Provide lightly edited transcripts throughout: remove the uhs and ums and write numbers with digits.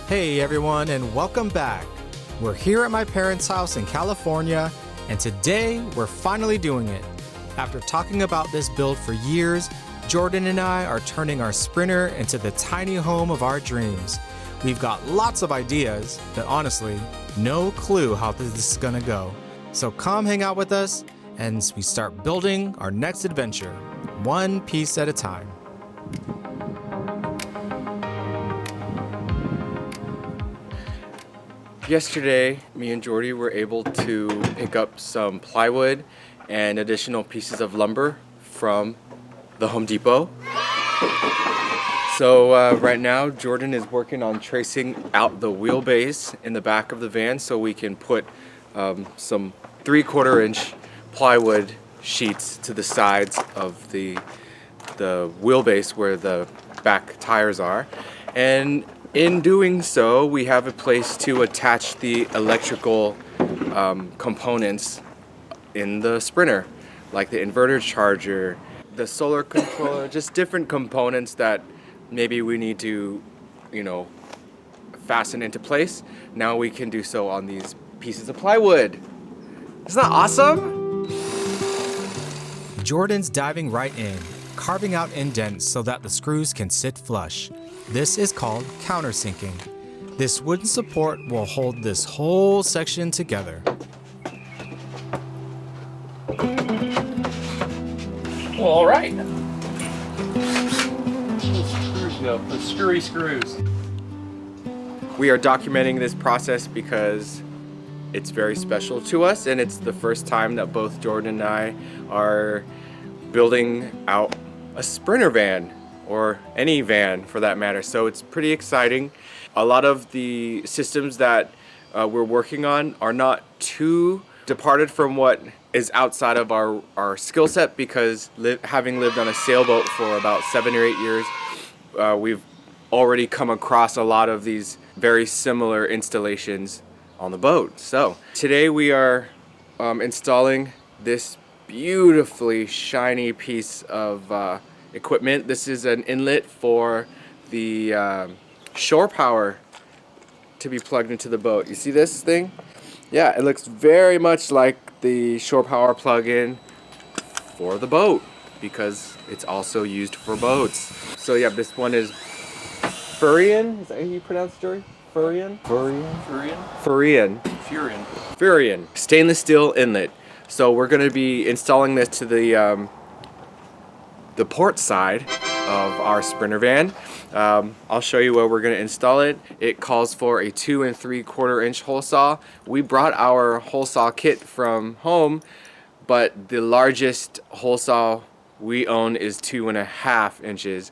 Hey everyone, and welcome back. We're here at my parents' house in California, and today we're finally doing it. After talking about this build for years, Jordan and I are turning our Sprinter into the tiny home of our dreams. We've got lots of ideas, but honestly, no clue how this is gonna go. So come hang out with us as we start building our next adventure, one piece at a time. Yesterday, me and Jordy were able to pick up some plywood and additional pieces of lumber from the Home Depot. So right now, Jordan is working on tracing out the wheelbase in the back of the van so we can put some 3/4 inch plywood sheets to the sides of the wheelbase where the back tires are. And in doing so, we have a place to attach the electrical components in the Sprinter, like the inverter charger, the solar controller, just different components that maybe we need to, fasten into place. Now we can do so on these pieces of plywood. Isn't that awesome? Jordan's diving right in, carving out indents so that the screws can sit flush. This is called countersinking. This wooden support will hold this whole section together. Well, all right. Screws go, the screwy screws. We are documenting this process because it's very special to us, and it's the first time that both Jordan and I are building out a Sprinter van, or any van for that matter. So it's pretty exciting. A lot of the systems that we're working on are not too departed from what is outside of our skill set, because having lived on a sailboat for about 7 or 8 years, we've already come across a lot of these very similar installations on the boat. So today we are installing this beautifully shiny piece of equipment. This is an inlet for the shore power to be plugged into the boat. You see this thing? Yeah, it looks very much like the shore power plug-in for the boat, because it's also used for boats. So yeah, this one is Furrion. Is that how you pronounce it, Jory? Furrion? Furrion. Stainless steel inlet. So we're going to be installing this to the port side of our Sprinter van. I'll show you where we're going to install it. It calls for a 2 3/4 inch hole saw. We brought our hole saw kit from home, but the largest hole saw we own is 2.5 inches,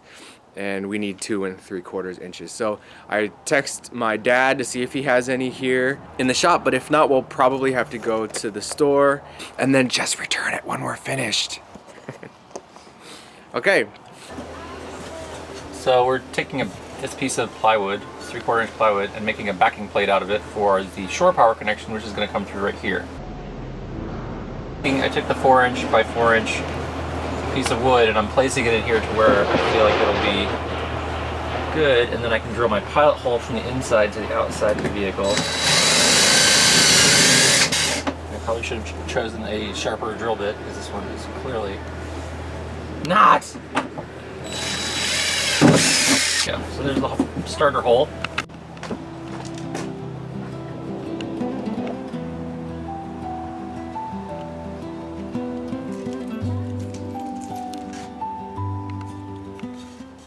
and we need 2 3/4 inches. So I text my dad to see if he has any here in the shop, but if not, we'll probably have to go to the store and then just return it when we're finished. Okay. So we're taking this piece of plywood, 3/4 inch plywood, and making a backing plate out of it for the shore power connection, which is going to come through right here. I took the 4 inch by 4 inch piece of wood and I'm placing it in here to where I feel like it'll be good, and then I can drill my pilot hole from the inside to the outside of the vehicle. I probably should have chosen a sharper drill bit, because this one is clearly not. Yeah, so there's the starter hole.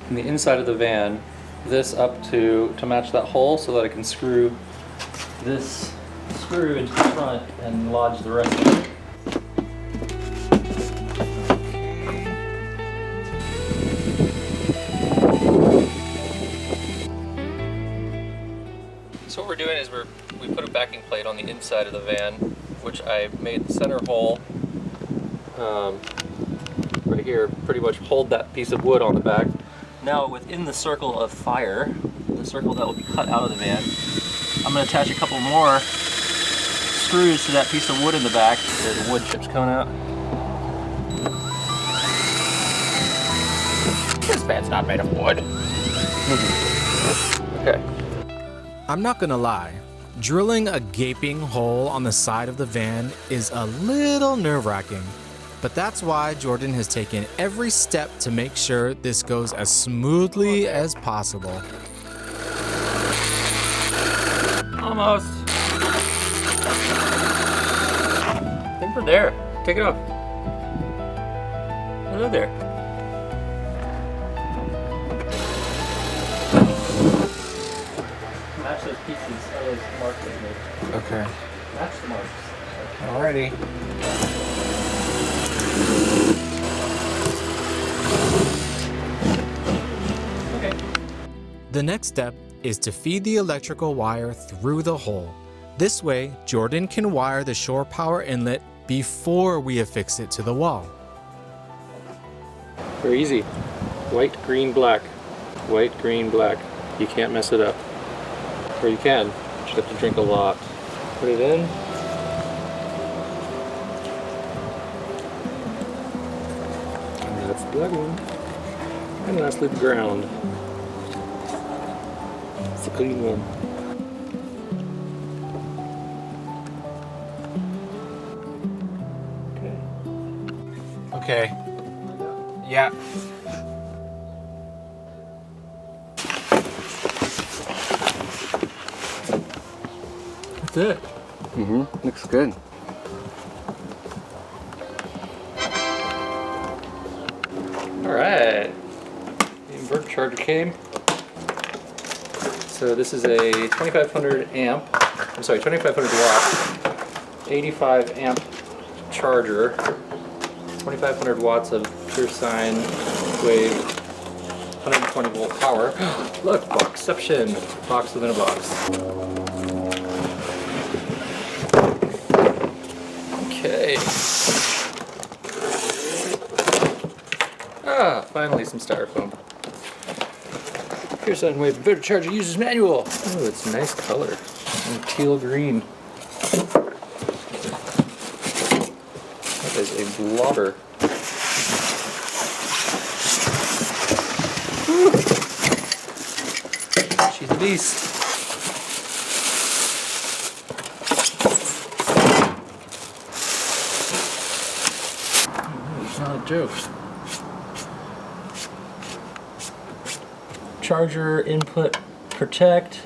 In the inside of the van, this up to match that hole so that I can screw this screw into the front and lodge the rest of it. So what we're doing is we put a backing plate on the inside of the van, which I made the center hole right here pretty much hold that piece of wood on the back. Now within the circle of fire, the circle that will be cut out of the van, I'm going to attach a couple more screws to that piece of wood in the back. There's the wood chips coming out. This van's not made of wood. Okay. I'm not gonna lie, drilling a gaping hole on the side of the van is a little nerve-wracking, but that's why Jordan has taken every step to make sure this goes as smoothly as possible. Almost. I think we're there. Take it off. Hello there. Match those pieces, those marks that you made. Okay. Match the marks. Alrighty. Okay. The next step is to feed the electrical wire through the hole. This way, Jordan can wire the shore power inlet before we affix it to the wall. Very easy. White, green, black. White, green, black. You can't mess it up. Or you can. You just have to drink a lot. Put it in. And that's the black one. And lastly, the ground. It's the clean one. Okay. Yeah. That's it. Looks good. Alright. The inverter charger came. So this is a 2500 amp, I'm sorry, 2500 watt, 85 amp charger, 2500 watts of pure sine wave, 120 volt power. Look, boxception, box within a box. Okay. Ah, finally some styrofoam. Pure sine wave inverter charger user's manual. Oh, it's a nice color. And teal green. That is a blobber. Woo. She's a beast. It's not a joke. Charger input protect,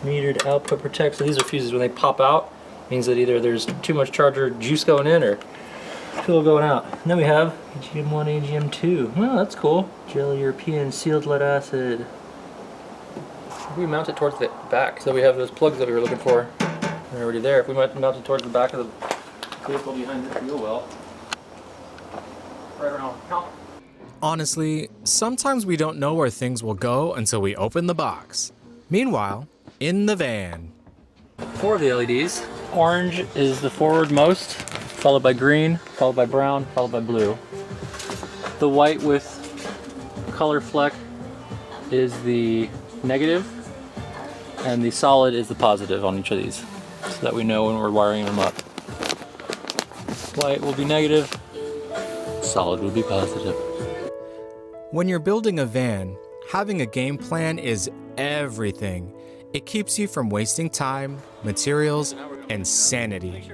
metered output protect. So these are fuses when they pop out. Means that either there's too much charger juice going in or fuel going out. And then we have AGM1, AGM2. Well, that's cool. Gel European sealed lead acid. If we mount it towards the back, so we have those plugs that we were looking for. They're already there. If we mount it towards the back of the vehicle behind the wheel well. Right around. Count. Honestly, sometimes we don't know where things will go until we open the box. Meanwhile, in the van. 4 of the LEDs. Orange is the forward most, followed by green, followed by brown, followed by blue. The white with color fleck is the negative, and the solid is the positive on each of these, so that we know when we're wiring them up. White will be negative, solid will be positive. When you're building a van, having a game plan is everything. It keeps you from wasting time, materials, and sanity.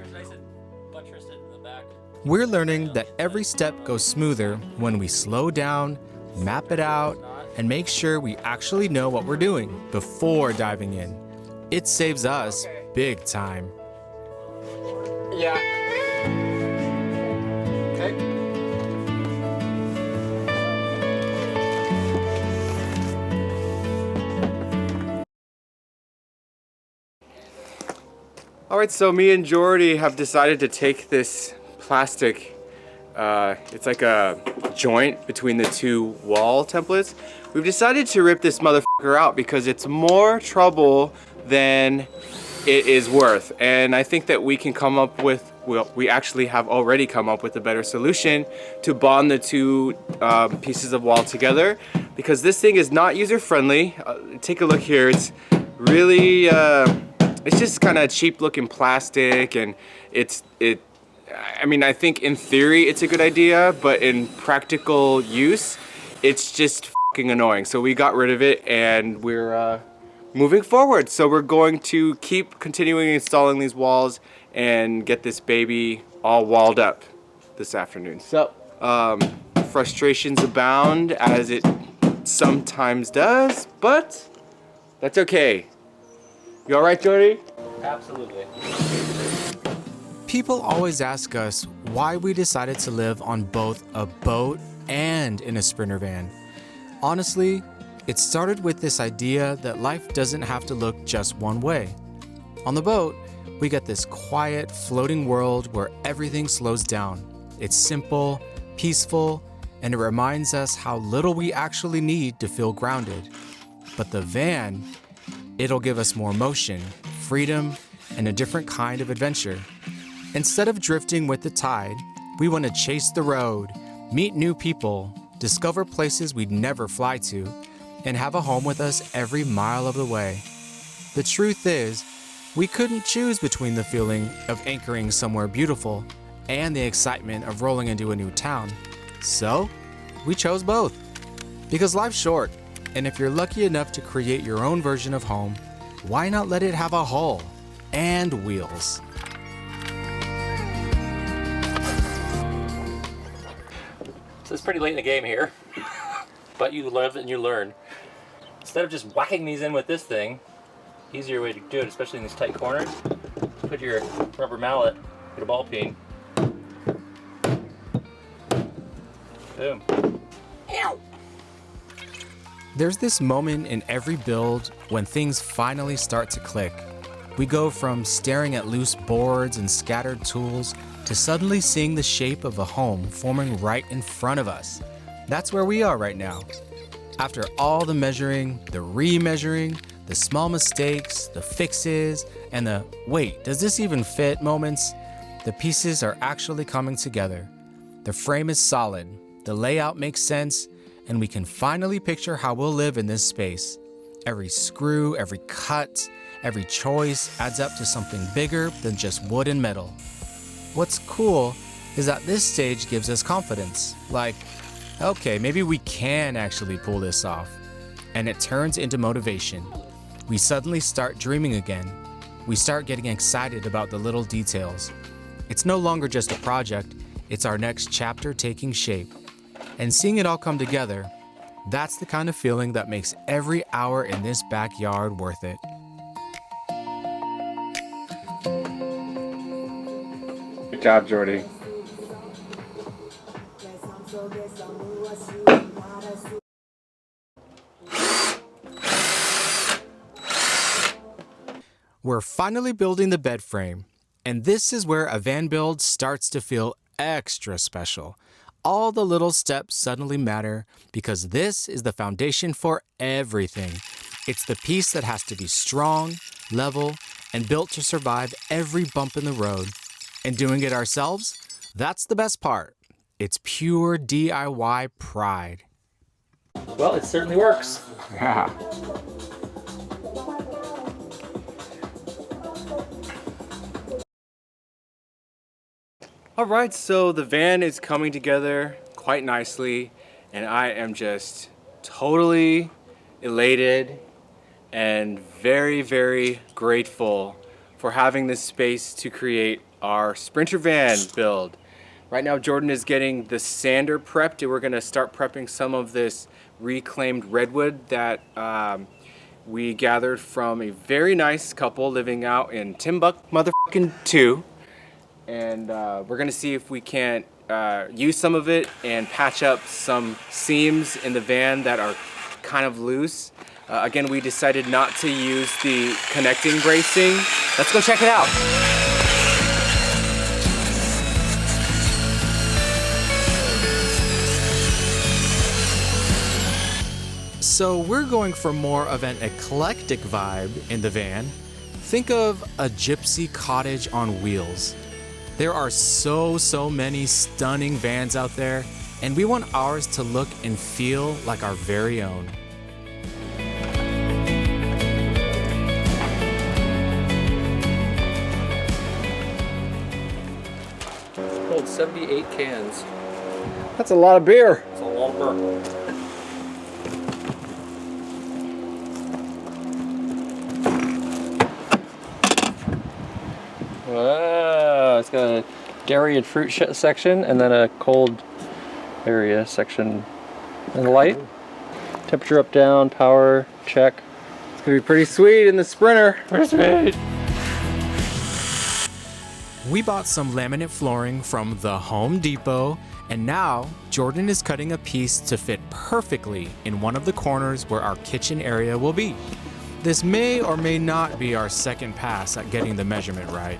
We're learning that every step goes smoother when we slow down, map it out, and make sure we actually know what we're doing before diving in. It saves us big time. Yeah. Okay. Alright, so me and Jordy have decided to take this plastic, it's like a joint between the two wall templates. We've decided to rip this motherfucker out because it's more trouble than it is worth. And I think that we can come up with, well, we actually have already come up with a better solution to bond the two pieces of wall together, because this thing is not user-friendly. Take a look here. It's really, it's just kind of cheap looking plastic, and I mean, I think in theory it's a good idea, but in practical use, it's just fucking annoying. So we got rid of it and we're moving forward. So we're going to keep continuing installing these walls and get this baby all walled up this afternoon. So frustrations abound, as it sometimes does, but that's okay. You all right, Jordy? Absolutely. People always ask us why we decided to live on both a boat and in a Sprinter van. Honestly, it started with this idea that life doesn't have to look just one way. On the boat, we get this quiet, floating world where everything slows down. It's simple, peaceful, and it reminds us how little we actually need to feel grounded. But the van, it'll give us more motion, freedom, and a different kind of adventure. Instead of drifting with the tide, we want to chase the road, meet new people, discover places we'd never fly to, and have a home with us every mile of the way. The truth is, we couldn't choose between the feeling of anchoring somewhere beautiful and the excitement of rolling into a new town. So, we chose both. Because life's short, and if you're lucky enough to create your own version of home, why not let it have a hull and wheels? So it's pretty late in the game here, but you live and you learn. Instead of just whacking these in with this thing, easier way to do it, especially in these tight corners, put your rubber mallet, get a ball peen. Boom. Ow! There's this moment in every build when things finally start to click. We go from staring at loose boards and scattered tools to suddenly seeing the shape of a home forming right in front of us. That's where we are right now. After all the measuring, the re-measuring, the small mistakes, the fixes, and the wait, does this even fit moments, the pieces are actually coming together. The frame is solid, the layout makes sense, and we can finally picture how we'll live in this space. Every screw, every cut, every choice adds up to something bigger than just wood and metal. What's cool is that this stage gives us confidence. Like, okay, maybe we can actually pull this off. And it turns into motivation. We suddenly start dreaming again. We start getting excited about the little details. It's no longer just a project, it's our next chapter taking shape. And seeing it all come together, that's the kind of feeling that makes every hour in this backyard worth it. Good job, Jordy. We're finally building the bed frame, and this is where a van build starts to feel extra special. All the little steps suddenly matter because this is the foundation for everything. It's the piece that has to be strong, level, and built to survive every bump in the road. And doing it ourselves, that's the best part. It's pure DIY pride. Well, it certainly works. Yeah. All right, so the van is coming together quite nicely, and I am just totally elated and very, very grateful for having this space to create our Sprinter van build. Right now, Jordan is getting the sander prepped, and we're gonna start prepping some of this reclaimed redwood that we gathered from a very nice couple living out in Timbuk motherfucking 2. And we're gonna see if we can't use some of it and patch up some seams in the van that are kind of loose. Again, we decided not to use the connecting bracing. Let's go check it out. So we're going for more of an eclectic vibe in the van. Think of a gypsy cottage on wheels. There are so many stunning vans out there, and we want ours to look and feel like our very own. Hold 78 cans. That's a lot of beer. It's a lot of burn. Wow, it's got a dairy and fruit section, and then a cold area section. And light. Temperature up, down, power, check. It's gonna be pretty sweet in the Sprinter. Pretty sweet. We bought some laminate flooring from the Home Depot, and now Jordan is cutting a piece to fit perfectly in one of the corners where our kitchen area will be. This may or may not be our second pass at getting the measurement right.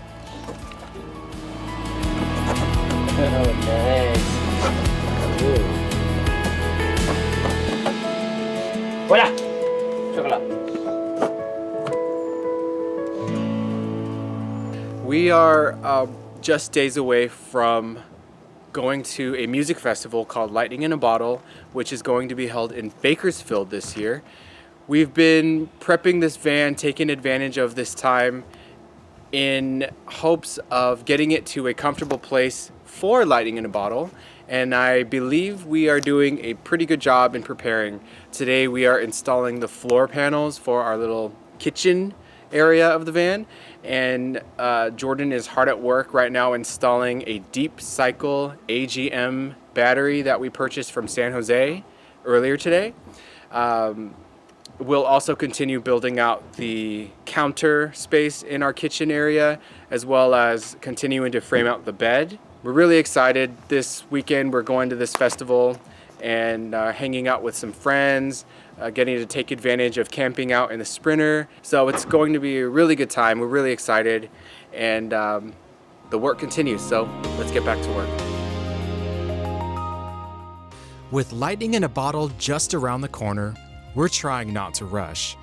Oh, nice. Voila! Chocolate. We are just days away from going to a music festival called Lightning in a Bottle, which is going to be held in Bakersfield this year. We've been prepping this van, taking advantage of this time in hopes of getting it to a comfortable place for Lightning in a Bottle, and I believe we are doing a pretty good job in preparing. Today we are installing the floor panels for our little kitchen area of the van, and Jordan is hard at work right now installing a deep cycle AGM battery that we purchased from San Jose earlier today. We'll also continue building out the counter space in our kitchen area, as well as continuing to frame out the bed. We're really excited. This weekend we're going to this festival and hanging out with some friends, getting to take advantage of camping out in the Sprinter. So it's going to be a really good time. We're really excited, and the work continues, so let's get back to work. With Lightning in a Bottle just around the corner, we're trying not to rush.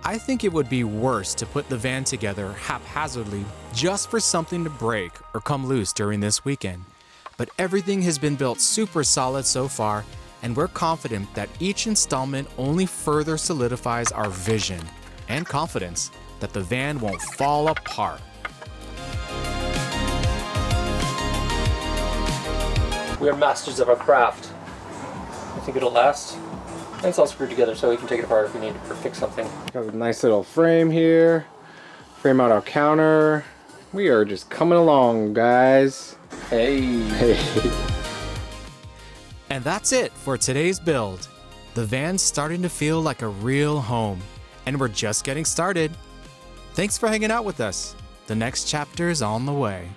I think it would be worse to put the van together haphazardly just for something to break or come loose during this weekend. But everything has been built super solid so far, and we're confident that each installment only further solidifies our vision and confidence that the van won't fall apart. We are masters of our craft. I think it'll last. And it's all screwed together so we can take it apart if we need to fix something. Got a nice little frame here, frame out our counter. We are just coming along, guys. Hey. And that's it for today's build. The van's starting to feel like a real home, and we're just getting started. Thanks for hanging out with us. The next chapter is on the way.